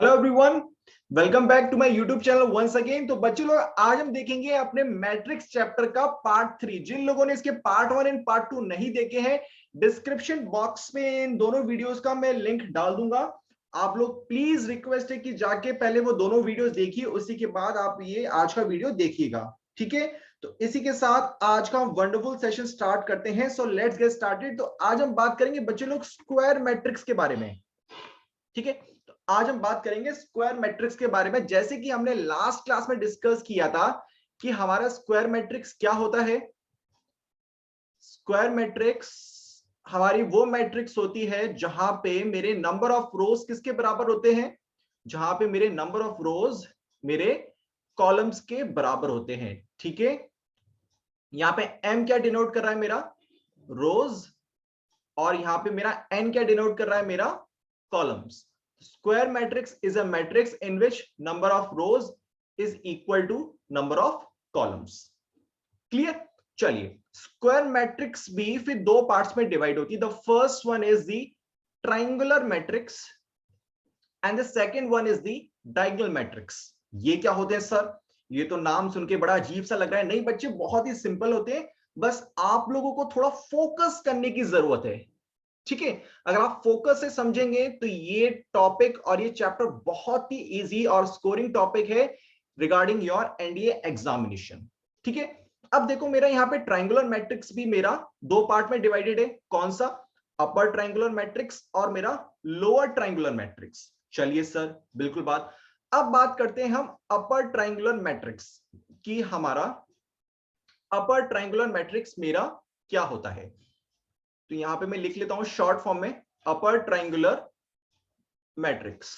Hello everyone, welcome back to my YouTube channel once again. तो बच्चों लोग, आज हम देखेंगे अपने मैट्रिक्स चैप्टर का पार्ट 3। जिन लोगों ने इसके पार्ट 1 एंड पार्ट 2 नहीं देखे हैं, डिस्क्रिप्शन बॉक्स में इन दोनों वीडियोस का मैं लिंक डाल दूंगा। आप लोग प्लीज रिक्वेस्ट है कि जाके पहले वो दोनों वीडियोस देखिए, उसी के बाद आप ये आज का वीडियो देखिएगा, ठीक है। तो इसी के साथ आज का वंडरफुल सेशन स्टार्ट करते हैं। So let's get started. तो आज हम बात करेंगे बच्चे लोग स्क्वायर मैट्रिक्स के बारे में, ठीक है। तो आज हम बात करेंगे स्क्वायर मैट्रिक्स के बारे में। जैसे कि हमने लास्ट क्लास में डिस्कस किया था कि हमारा स्क्वायर मैट्रिक्स क्या होता है। स्क्वायर मैट्रिक्स हमारी वो मैट्रिक्स होती है जहां पे मेरे नंबर ऑफ रोज किसके बराबर होते हैं, जहां पे मेरे नंबर ऑफ रोज मेरे कॉलम्स के बराबर होते हैं, ठीक है। यहां पे m क्या डिनोट कर रहा है, मेरा रोज, और यहां पे मेरा n क्या डिनोट कर रहा है, मेरा columns. Square matrix is a matrix in which number of rows is equal to number of columns. Clear? चलिए, स्क्वायर मैट्रिक्स भी फिर दो पार्ट्स में डिवाइड होती है। The first one is the triangular matrix and the second one is the diagonal matrix. ये क्या होते हैं सर? ये तो नाम सुन के बड़ा अजीब सा लग रहा है। नहीं बच्चे, बहुत ही सिंपल होते हैं, बस आप लोगों को थोड़ा फोकस करने की जरूरत है, ठीक है। अगर आप फोकस से समझेंगे तो ये टॉपिक और ये चैप्टर बहुत ही इजी और स्कोरिंग टॉपिक है रिगार्डिंग योर एनडीए एग्जामिनेशन, ठीक है। अब देखो, मेरा यहाँ पे ट्रायंगुलर मैट्रिक्स भी मेरा दो पार्ट में डिवाइडेड है। कौन सा? अपर ट्रायंगुलर मैट्रिक्स और मेरा लोअर ट्रायंगुलर मैट्रिक्स। चलिए सर, बिल्कुल बात। अब बात करते हैं हम अपर ट्रायंगुलर मैट्रिक्स की। हमारा अपर ट्रायंगुलर मैट्रिक्स मेरा क्या होता है, तो यहां पे मैं लिख लेता हूं शॉर्ट फॉर्म में, अपर ट्रायंगुलर मैट्रिक्स,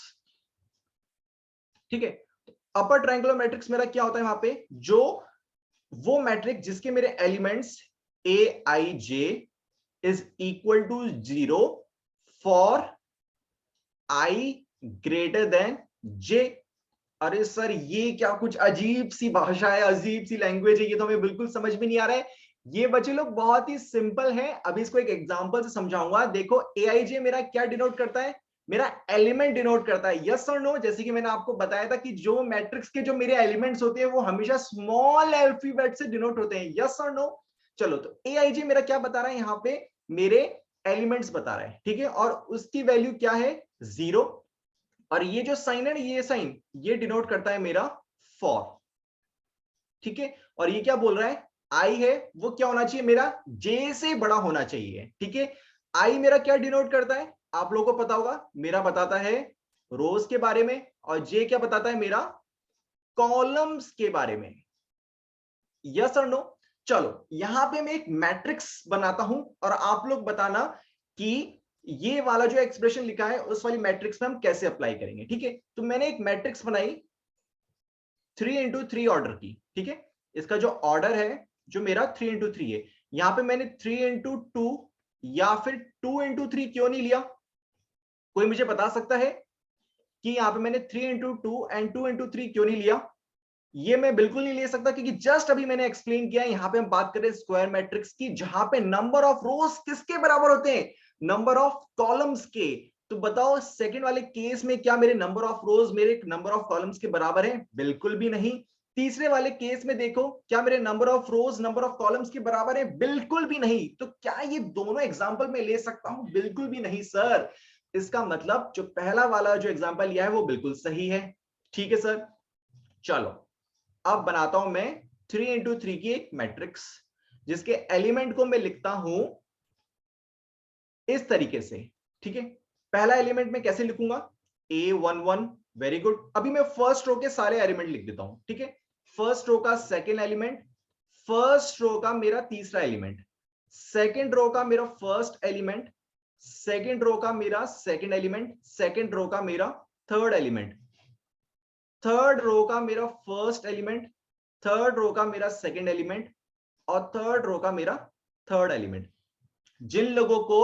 ठीक है। अपर ट्रायंगुलर मैट्रिक्स मेरा क्या होता है, वहां पे जो वो मैट्रिक्स जिसके मेरे elements a i j is equal to 0 for i greater than j. अरे सर, ये क्या कुछ अजीब सी भाषा है, अजीब सी लैंग्वेज है, ये तो हमें बिल्कुल समझ में नहीं आ रहा है। ये बच्चे लोग बहुत ही सिंपल है, अभी इसको एक एग्जांपल से समझाऊंगा। देखो, एआईजे मेरा क्या डिनोट करता है, मेरा एलिमेंट डिनोट करता है, यस और नो। जैसे कि मैंने आपको बताया था कि जो मैट्रिक्स के जो मेरे एलिमेंट्स होते हैं वो हमेशा स्मॉल अल्फाबेट से डिनोट होते हैं, यस और नो। चलो, तो एआईजे मेरा क्या बता रहा है, यहाँ पे मेरे एलिमेंट्स बता रहा है, ठीक है। और उसकी वैल्यू क्या है, 0। और ये जो साइन है, ये साइन ये डिनोट करता है मेरा फॉर, ठीक है। और ये क्या बोल रहा है, आई है वो क्या होना चाहिए, मेरा जे से बड़ा होना चाहिए, ठीक है। आई मेरा क्या डिनोट करता है, आप लोगों को पता होगा, मेरा बताता है रोज के बारे में, और जे क्या बताता है, मेरा कॉलम्स के बारे में, यस और नो। चलो, यहां पे मैं एक मैट्रिक्स बनाता हूं और आप लोग बताना कि ये वाला जो एक्सप्रेशन लिखा है उस वाली मैट्रिक्स में हम कैसे अप्लाई करेंगे, ठीक है। तो मैंने एक मैट्रिक्स बनाई 3x3 ऑर्डर की, ठीक है। इसका जो ऑर्डर है, जो मेरा 3x3 है, यहां पे मैंने 3x2 या फिर 2x3 क्यों नहीं लिया? कोई मुझे बता सकता है कि यहां पे मैंने 3x2 एंड 2x3 क्यों नहीं लिया? ये मैं बिल्कुल नहीं ले सकता, क्योंकि जस्ट अभी मैंने एक्सप्लेन किया, यहां पे हम बात करें स्क्वायर मैट्रिक्स की, जहां पे नंबर ऑफ रोज किसके बराबर होते हैं, नंबर ऑफ कॉलम्स के। तो बताओ, सेकंड वाले केस में क्या मेरे नंबर ऑफ रोज मेरे नंबर ऑफ कॉलम्स के बराबर है? बिल्कुल भी नहीं। तीसरे वाले केस में देखो, क्या मेरे number of rose number of columns के बराबर है? बिल्कुल भी नहीं। तो क्या ये दोनों एग्जांपल में ले सकता हूं? बिल्कुल भी नहीं सर। इसका मतलब जो पहला वाला जो एग्जांपल लिया है वो बिल्कुल सही है, ठीक है सर। चलो, अब बनाता हूं मैं 3x3 की एक मैट्रिक्स, जिसके एलिमेंट को मैं लिखता हूं इस तरीके से, ठीक है। पहला एलिमेंट मैं कैसे लिखूंगा, A11, वेरी गुड। अभी मैं फर्स्ट रो के सारे एलिमेंट लिख देता हूं, ठीक है। फर्स्ट रो का सेकेंड एलिमेंट, फर्स्ट रो का मेरा तीसरा एलिमेंट, सेकेंड रो का मेरा फर्स्ट एलिमेंट, सेकेंड रो का मेरा सेकेंड एलिमेंट, सेकेंड रो का मेरा थर्ड एलिमेंट, थर्ड रो का मेरा फर्स्ट एलिमेंट, थर्ड रो का मेरा सेकेंड एलिमेंट, और थर्ड रो का मेरा थर्ड एलिमेंट। जिन लोगों को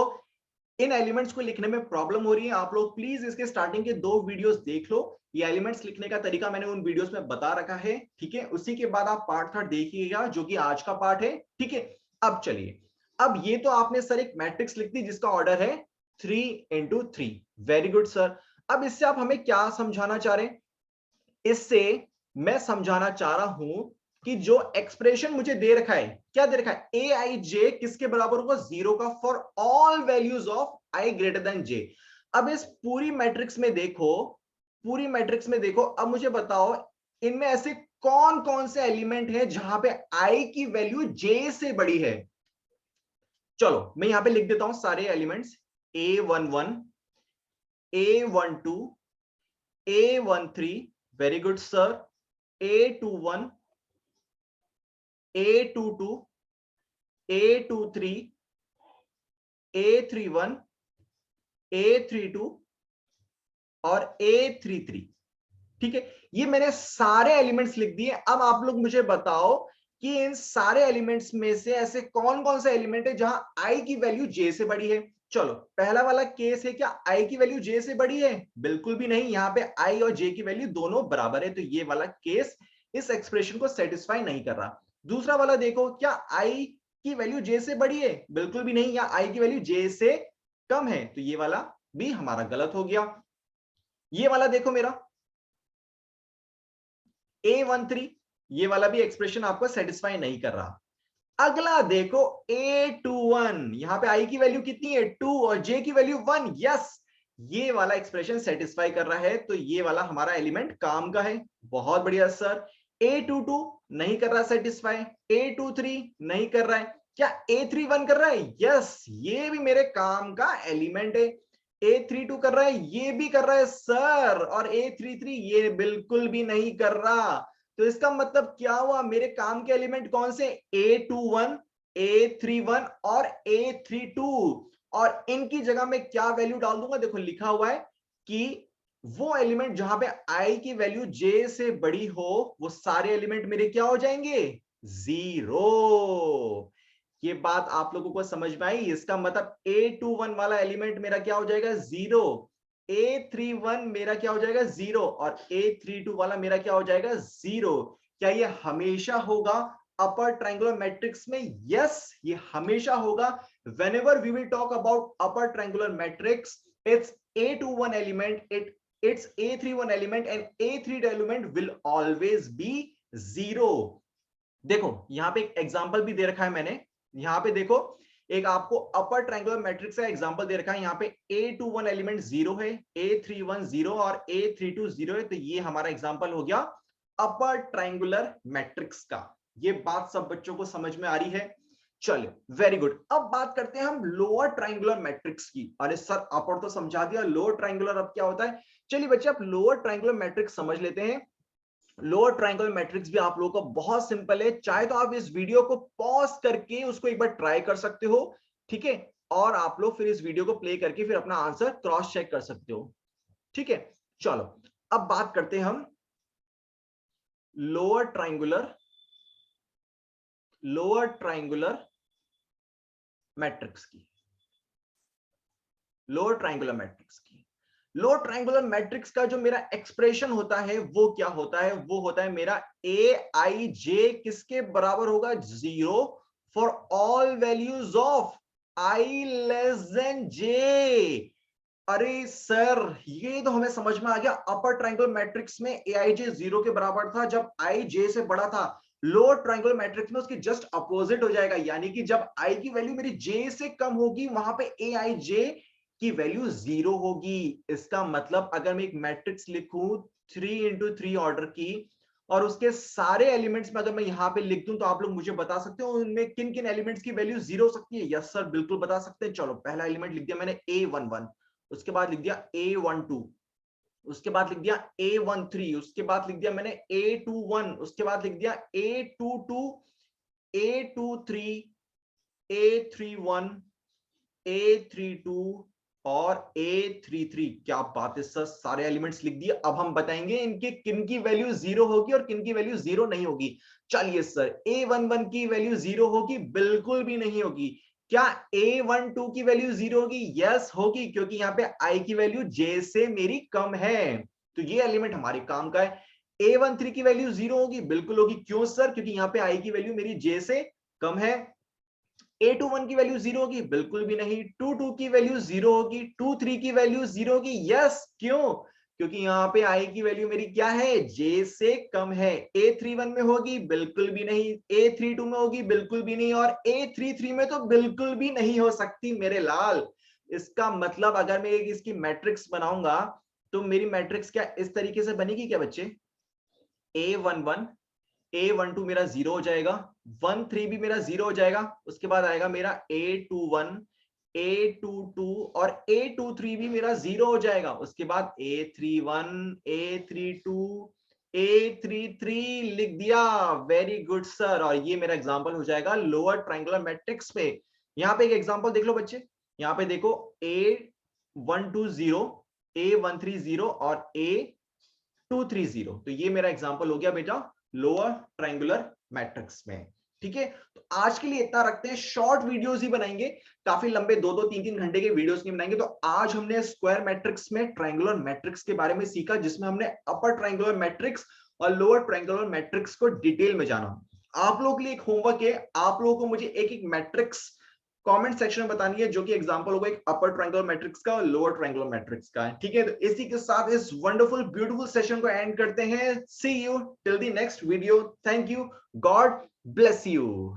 इन एलिमेंट्स को लिखने में प्रॉब्लम हो रही है, आप लोग प्लीज इसके स्टार्टिंग के दो वीडियोस देख लो। ये एलिमेंट्स लिखने का तरीका मैंने उन वीडियोस में बता रखा है, ठीक है। उसी के बाद आप पार्ट 3 देखिएगा, जो कि आज का पार्ट है, ठीक है। अब चलिए, अब ये तो आपने सर एक मैट्रिक्स लिख दी जिसका ऑर्डर है 3x3, वेरी गुड सर। अब इससे आप हमें क्या समझाना चाह रहे हैं? इससे मैं समझाना चाह रहा हूं कि जो एक्सप्रेशन मुझे दे रखा है, क्या दे रखा है? ए आई जे किसके बराबर होगा? 0 का, for all values of i greater than j. अब इस पूरी मैट्रिक्स में देखो, पूरी मैट्रिक्स में देखो, अब मुझे बताओ इनमें ऐसे कौन कौन से एलिमेंट है जहां पे आई की वैल्यू जे से बड़ी है? चलो मैं यहां पे लिख देता हूं सारे elements. A11, A12, A13, very good sir, A21, A22, A23, A31, A32 और A33। ठीक है, ये मैंने सारे एलिमेंट्स लिख दिए। अब आप लोग मुझे बताओ कि इन सारे एलिमेंट्स में से ऐसे कौन कौन से एलिमेंट है जहां आई की वैल्यू जे से बड़ी है? चलो पहला वाला केस है, क्या आई की वैल्यू जे से बड़ी है? बिल्कुल भी नहीं, यहाँ पे आई और जे की वैल्यू दोनों बराबर है, तो ये वाला केस इस एक्सप्रेशन को सेटिस्फाई नहीं कर रहा। दूसरा वाला देखो, क्या आई की वैल्यू जे से बड़ी है? बिल्कुल भी नहीं, या आई की वैल्यू जे से कम है, तो ये वाला भी हमारा गलत हो गया। ये वाला देखो मेरा A13, ये वाला भी एक्सप्रेशन आपको सेटिस्फाई नहीं कर रहा। अगला देखो A21, यहां पे आई की वैल्यू कितनी है? 2 और जे की वैल्यू 1। यस, ये वाला एक्सप्रेशन सेटिस्फाई कर रहा है, तो ये वाला हमारा एलिमेंट काम का है। बहुत बढ़िया सर। A22 नहीं कर रहा सेटिस्फाई, A23 नहीं कर रहा है, क्या A31 कर रहा है? यस, ये भी मेरे काम का एलिमेंट है। A32 कर रहा है, ये भी कर रहा है सर, और A33 ये बिल्कुल भी नहीं कर रहा। तो इसका मतलब क्या हुआ? मेरे काम के एलिमेंट कौन से? A21, A31 और A32। और इनकी जगह में क्या वैल्यू डाल दूंगा? देखो लिखा हुआ है कि वो एलिमेंट जहां पे आई की वैल्यू जे से बड़ी हो, वो सारे एलिमेंट मेरे क्या हो जाएंगे? 0। ये बात आप लोगों को समझ में आई? इसका मतलब A21 वाला एलिमेंट मेरा क्या हो जाएगा? 0। A31 मेरा क्या हो जाएगा? 0। और A32 वाला मेरा क्या हो जाएगा? 0। क्या ये हमेशा होगा अपर ट्रायंगुलर मैट्रिक्स में? यस, ये हमेशा होगा। whenever we will talk about upper triangular matrix, its A21 element, its A31 element and A3 element will always be 0। देखो यहां पे एक एग्जांपल भी दे रखा है मैंने। यहां पे देखो, एक आपको अपर ट्रायंगुलर मैट्रिक्स का एग्जांपल दे रखा है। यहाँ पे A21 एलिमेंट 0 है, A31 0 और A32 0 है, तो ये हमारा एग्जांपल हो गया अपर ट्रायंगुलर मैट्रिक्स का। ये बात सब बच्चों को समझ में आ रही है? चलिए वेरी गुड। अब बात करते हैं हम लोअर ट्रायंगुलर मैट्रिक्स की। अरे सर अपर तो समझा दिया, लोअर ट्रायंगुलर अब क्या होता है? चलिए बच्चे, आप लोअर ट्रायंगुलर मैट्रिक्स समझ लेते हैं। लोअर ट्रायंगल मैट्रिक्स भी आप लोगों को बहुत सिंपल है। चाहे तो आप इस वीडियो को पॉज करके उसको एक बार ट्राई कर सकते हो, ठीक है, और आप लोग फिर इस वीडियो को प्ले करके फिर अपना आंसर क्रॉस चेक कर सकते हो, ठीक है। चलो अब बात करते हैं हम लोअर ट्रायंगुलर मैट्रिक्स की। लोअर ट्रायंगुलर मैट्रिक्स की, लोअर ट्रायंगुलर मैट्रिक्स का जो मेरा एक्सप्रेशन होता है वो क्या होता है? वो होता है मेरा ए आई जे किसके बराबर होगा? 0 for all values of i less than j. अरे सर ये तो हमें समझ में आ गया। अपर ट्रायंगुलर मैट्रिक्स में ए आई जे 0 के बराबर था जब आई जे से बड़ा था। लोअर ट्रायंगुलर मैट्रिक्स में उसकी जस्ट अपोजिट हो जाएगा, यानी कि जब आई की वैल्यू मेरी जे से कम होगी वहां पे ए आई जे की वैल्यू 0 होगी। इसका मतलब अगर मैं एक मैट्रिक्स लिखूं 3x3 ऑर्डर की, और उसके सारे एलिमेंट्स में अगर मैं यहां पे लिख दूं, तो आप लोग मुझे बता सकते हो उनमें किन किन एलिमेंट्स की वैल्यू 0 हो सकती है? यस सर बिल्कुल बता सकते हैं। चलो पहला एलिमेंट लिख दिया मैंने A11, उसके बाद लिख दिया A12, उसके बाद लिख दिया A13, उसके बाद लिख दिया मैंने A21, उसके बाद लिख दिया A22, A23, A31, A32 और A33। क्या बात है सर, सारे एलिमेंट्स लिख दिए। अब हम बताएंगे इनके किन की वैल्यू 0 होगी और किन की वैल्यू 0 नहीं होगी। चलिए सर, A11 की वैल्यू 0 होगी? बिल्कुल भी नहीं होगी। क्या A12 की वैल्यू 0 होगी? यस होगी, क्योंकि यहाँ पे I की वैल्यू J से मेरी कम है, तो ये एलिमेंट हमारे काम का है। A13 की वैल्यू 0 होगी? बिल्कुल होगी। क्यों सर? क्योंकि यहाँ पे I की वैल्यू मेरी J से कम है। A21 की वैल्यू 0 होगी? बिल्कुल भी नहीं। 22 की वैल्यू 0 होगी। 23 की वैल्यू 0 होगी। यस, क्यों? क्योंकि यहाँ पे i की वैल्यू मेरी क्या है? j से कम है। A31 में होगी? बिल्कुल भी नहीं। A32 में होगी? बिल्कुल भी नहीं। और A33 में तो बिल्कुल भी नहीं हो सकती मेरे लाल। इसका मतलब अगर मैं एक इसकी मैट्रिक्स बनाऊंगा तो मेरी मैट्रिक्स क्या इस तरीके से बनेगी क्या बच्चे? A11 A12 मेरा 0 हो जाएगा, 13 भी मेरा 0 हो जाएगा, उसके बाद आएगा मेरा A21, A22 और A23 भी मेरा 0 हो जाएगा, उसके बाद A31, A32, A33 लिख दिया। Very good sir. और ये मेरा एग्जांपल हो जाएगा लोअर ट्रायंगुलर मैट्रिक्स पे। यहाँ पे एक एग्जांपल देख लो बच्चे, यहाँ पे देखो A120, A130 और A230। तो ये मेरा एग्जांपल हो गया बेटा लोअर ट्रायंगुलर मैट्रिक्स में। ठीक है, तो आज के लिए इतना रखते हैं, शॉर्ट वीडियोस ही बनाएंगे, काफी लंबे 2-2 3-3 घंटे के वीडियोस नहीं बनाएंगे। तो आज हमने स्क्वायर मैट्रिक्स में ट्रायंगुलर मैट्रिक्स के बारे में सीखा, जिसमें हमने अपर ट्रायंगुलर मैट्रिक्स और लोअर ट्रायंगुलर मैट्रिक्स को डिटेल में जाना। आप लोगों के लिए एक होमवर्क है, आप लोगों को मुझे एक एक मैट्रिक्स कमेंट सेक्शन में बतानी है, जो कि एग्जांपल होगा एक अपर ट्रायंगुलर मैट्रिक्स का और लोअर ट्रायंगुलर मैट्रिक्स का। ठीक है, तो इसी के साथ इस वंडरफुल ब्यूटीफुल सेशन को एंड करते हैं। See you till the next video. Thank you, God bless you.